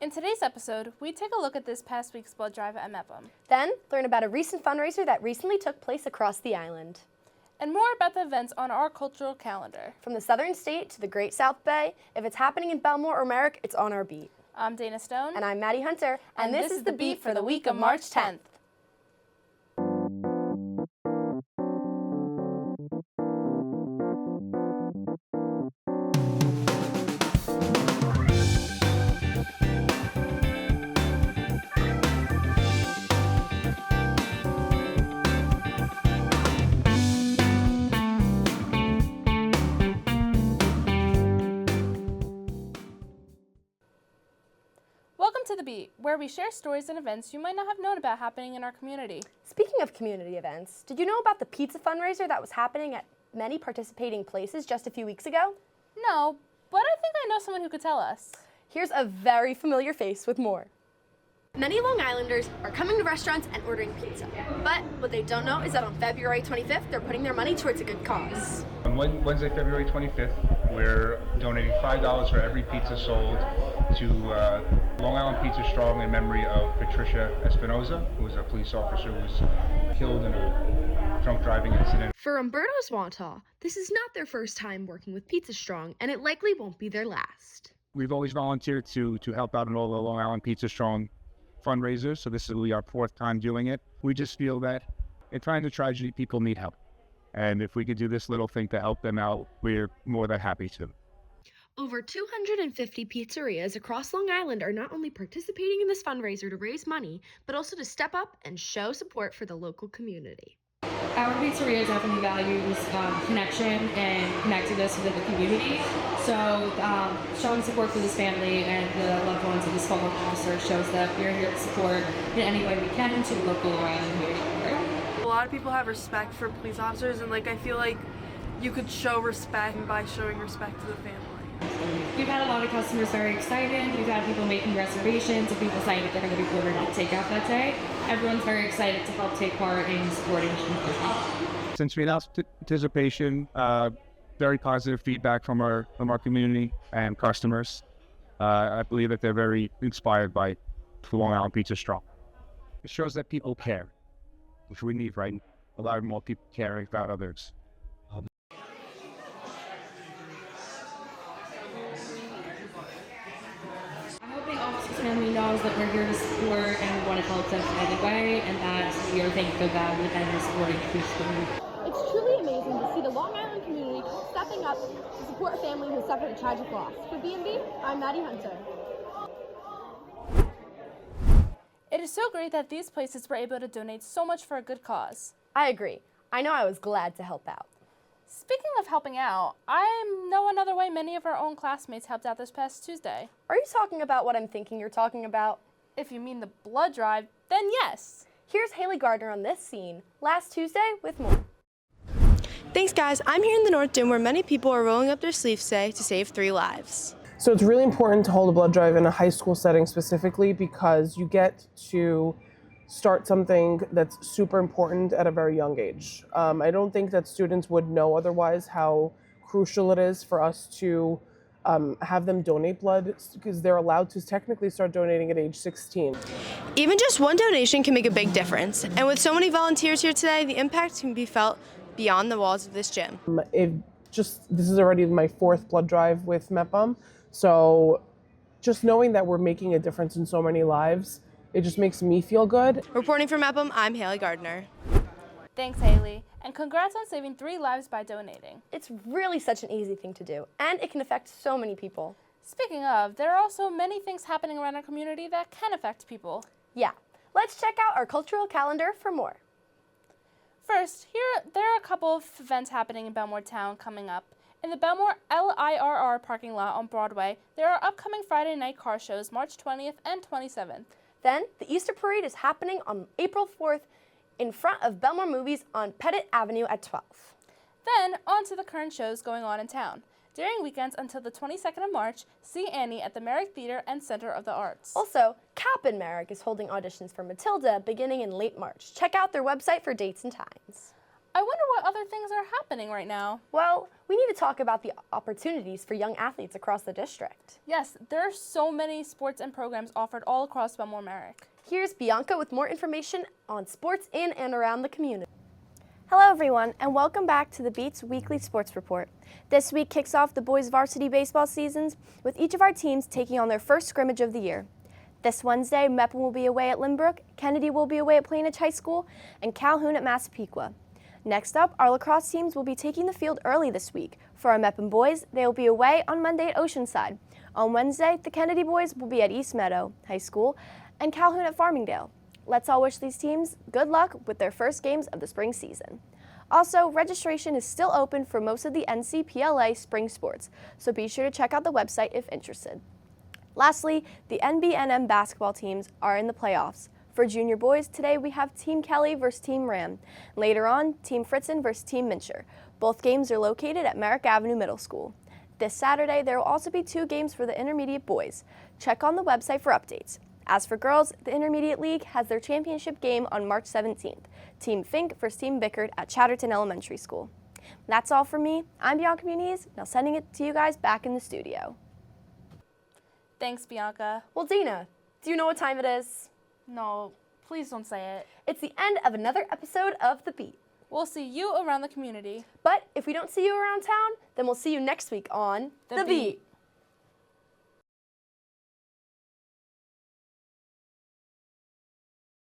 In today's episode, we take a look at this past week's blood drive at Mepham. Then, learn about a recent fundraiser that recently took place across the island. And more about the events on our cultural calendar. From the southern state to the Great South Bay, if it's happening in Bellmore or Merrick, it's on our beat. I'm Dana Stone. And I'm Maddy Hunter. And this is the beat for the week of March 10th. Welcome to The Beat, where we share stories and events you might not have known about happening in our community. Speaking of community events, did you know about the pizza fundraiser that was happening at many participating places just a few weeks ago? No, but I think I know someone who could tell us. Here's a very familiar face with more. Many Long Islanders are coming to restaurants and ordering pizza. But what they don't know is that on February 25th, they're putting their money towards a good cause. On Wednesday, February 25th, we're donating $5 for every pizza sold to Long Island Pizza Strong in memory of Patricia Espinoza, who was a police officer who was killed in a drunk driving incident. For Umberto's Wanta, this is not their first time working with Pizza Strong, and it likely won't be their last. We've always volunteered to help out in all the Long Island Pizza Strong fundraisers, so this will be our fourth time doing it. We just feel that in times of tragedy, people need help. And if we could do this little thing to help them out, we're more than happy to. Over 250 pizzerias across Long Island are not only participating in this fundraiser to raise money, but also to step up and show support for the local community. Our pizzeria definitely values connection and connectedness within the community. So showing support for this family and the loved ones of this fallen officer shows that we're here to support in any way we can to the local Long Island community. A lot of people have respect for police officers, and I feel like you could show respect by showing respect to the family. We've had a lot of customers very excited. We've had people making reservations and people saying that they're going to be ordering takeout that day. Everyone's very excited to help take part in supporting. Since we announced participation, very positive feedback from our community and customers. I believe that they're very inspired by Long Island Pizza Strong. It shows that people care, which we need, right? A lot more people caring about others. Family knows that we're here to support and we want to help them in any way, and that we are thankful for them and supporting the It's truly amazing to see the Long Island community stepping up to support a family who suffered a tragic loss. For B&B, I'm Maddy Hunter. It is so great that these places were able to donate so much for a good cause. I agree. I know I was glad to help out. Speaking of helping out, I know another way many of our own classmates helped out this past Tuesday. Are you talking about what I'm thinking you're talking about? If you mean the blood drive, then yes. Here's Hailey Gardner on this scene last Tuesday with more. Thanks, guys. I'm here in the North Dome where many people are rolling up their sleeves today to save 3 lives. So it's really important to hold a blood drive in a high school setting specifically because you get to start something that's super important at a very young age. I don't think that students would know otherwise how crucial it is for us to have them donate blood because they're allowed to technically start donating at age 16. Even just one donation can make a big difference. And with so many volunteers here today, the impact can be felt beyond the walls of this gym. This is already my 4th blood drive with Mepham. So just knowing that we're making a difference in so many lives, it just makes me feel good. Reporting from Mepham, I'm Hailey Gardner. Thanks, Hailey, and congrats on saving 3 lives by donating. It's really such an easy thing to do, and it can affect so many people. Speaking of, there are also many things happening around our community that can affect people. Yeah, let's check out our cultural calendar for more. First, there are a couple of events happening in Bellmore Town coming up. In the Bellmore LIRR parking lot on Broadway, there are upcoming Friday night car shows March 20th and 27th. Then, the Easter Parade is happening on April 4th in front of Bellmore Movies on Pettit Avenue at 12. Then, on to the current shows going on in town. During weekends until the 22nd of March, see Annie at the Merrick Theater and Center of the Arts. Also, Cap and Merrick is holding auditions for Matilda beginning in late March. Check out their website for dates and times. I wonder what other things are happening happening right now? Well, we need to talk about the opportunities for young athletes across the district. Yes, there are so many sports and programs offered all across Bellmore-Merrick. Here's Bianca with more information on sports in and around the community. Hello everyone, and welcome back to the Beats Weekly Sports Report. This week kicks off the boys varsity baseball seasons with each of our teams taking on their first scrimmage of the year. This Wednesday, Mepham will be away at Lynbrook, Kennedy will be away at Plainage High School, and Calhoun at Massapequa. Next up, our lacrosse teams will be taking the field early this week. For our Mepham boys, they will be away on Monday at Oceanside. On Wednesday, the Kennedy boys will be at East Meadow High School and Calhoun at Farmingdale. Let's all wish these teams good luck with their first games of the spring season. Also, registration is still open for most of the NCPLA spring sports, so be sure to check out the website if interested. Lastly, the NBNM basketball teams are in the playoffs. For junior boys, today we have Team Kelly versus Team Ram. Later on, Team Fritzen versus Team Mincher. Both games are located at Merrick Avenue Middle School. This Saturday, there will also be 2 games for the intermediate boys. Check on the website for updates. As for girls, the Intermediate League has their championship game on March 17th. Team Fink versus Team Bickard at Chatterton Elementary School. That's all from me. I'm Bianca Muniz, now sending it to you guys back in the studio. Thanks, Bianca. Well, Dina, do you know what time it is? No, please don't say it. It's the end of another episode of The Beat. We'll see you around the community. But if we don't see you around town, then we'll see you next week on The Beat.